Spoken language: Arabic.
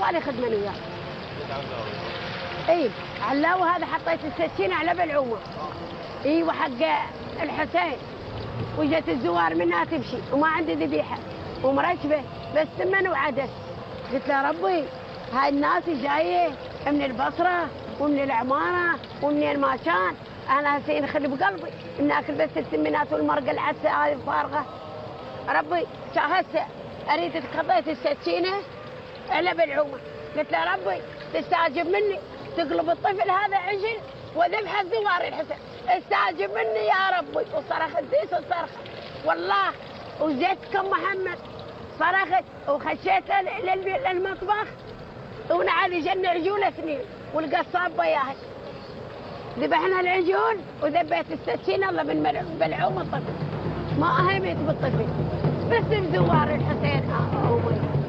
اطفالي يخدمون وياه. اي علاوي هذا حطيت السكينه على بلعومه. اي وحق الحسين وجت الزوار منها تمشي وما عندي ذبيحه ومركبه بس ثمن وعدس. قلت له ربي هاي الناس جايه من البصره ومن العماره ومنين ما كان، انا هسه ينخلي بقلبي ناكل بس الثمنات والمرقه العدسه هذه فارغه. ربي هسه اريد خطيت السكينه على بلعومه. قلت له ربي تستعجب مني تقلب الطفل هذا عجل وذبح الزوار الحسن، استعجب مني يا ربي. وصرخت ذيس الصرخه والله وزيت كم محمد صرخت وخشيت للمطبخ ونعالي جن عجول اثنين والقصاب وياها. ذبحنا العجول وذبيت السكين الله من بلعوم الطفل ما اهمت بالطفل بس بزوار الحسين امي.